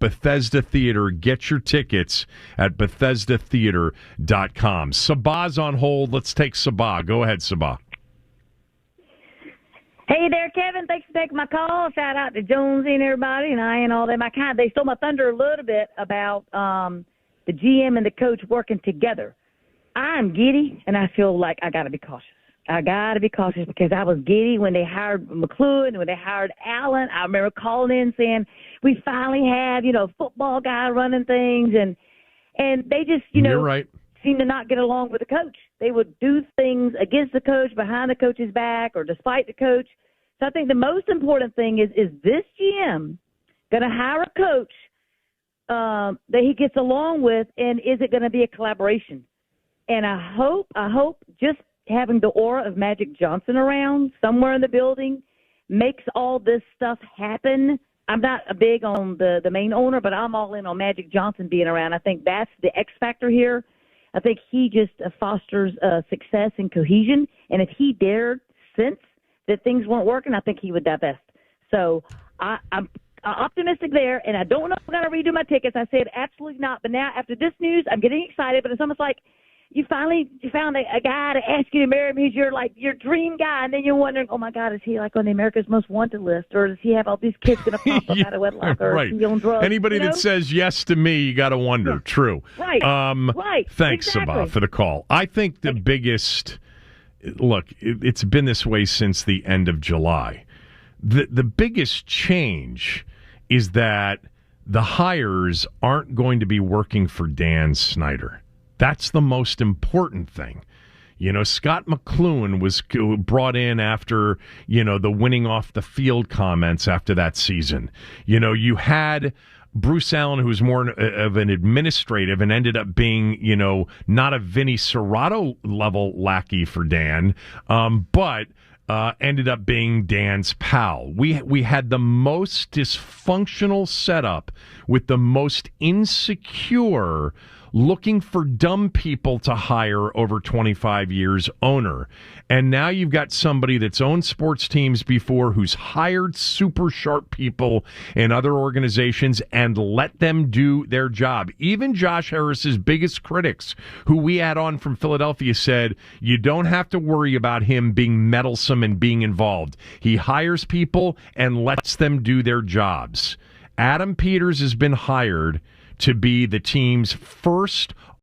Bethesda Theater. Get your tickets at BethesdaTheater.com. Sabah's on hold. Let's take Sabah. Go ahead, Sabah. Hey there, Kevin. Thanks for taking my call. Shout out to Jonesy and everybody and I and all them. They stole my thunder a little bit about the GM and the coach working together. I'm giddy, and I feel like I got to be cautious. Because I was giddy when they hired McLuhan, when they hired Allen. I remember calling in saying, we finally have, a football guy running things. And they just, You're right. seem to not get along with the coach. They would do things against the coach, behind the coach's back, or despite the coach. So I think the most important thing is this GM going to hire a coach that he gets along with, and is it going to be a collaboration? And I hope just having the aura of Magic Johnson around somewhere in the building makes all this stuff happen. I'm not big on the main owner, but I'm all in on Magic Johnson being around. I think that's the X factor here. I think he just fosters success and cohesion. And if he dared sense that things weren't working, I think he would divest. So I'm optimistic there, and I don't know if I'm going to redo my tickets. I said absolutely not. But now after this news, I'm getting excited, but it's almost like you found a guy to ask you to marry him. He's your dream guy, and then you're wondering, oh my God, is he like on the America's Most Wanted list, or does he have all these kids going to pop up out of wedlock, or right. is he on drugs? Anybody that says yes to me, you got to wonder. Yeah. True. Right. Right. Thanks, exactly. Sabah, for the call. I think the biggest look. It's been this way since the end of July. The biggest change is that the hires aren't going to be working for Dan Snyder. That's the most important thing. Scott McLuhan was brought in after, the winning off the field comments after that season. You had Bruce Allen, who was more of an administrative and ended up being, not a Vinny Serrato level lackey for Dan, but ended up being Dan's pal. We had the most dysfunctional setup with the most insecure, looking for dumb people to hire over 25 years owner. And now you've got somebody that's owned sports teams before, who's hired super sharp people in other organizations and let them do their job. Even Josh Harris's biggest critics, who we had on from Philadelphia, said you don't have to worry about him being meddlesome and being involved. He hires people and lets them do their jobs. Adam Peters has been hired to be the team's first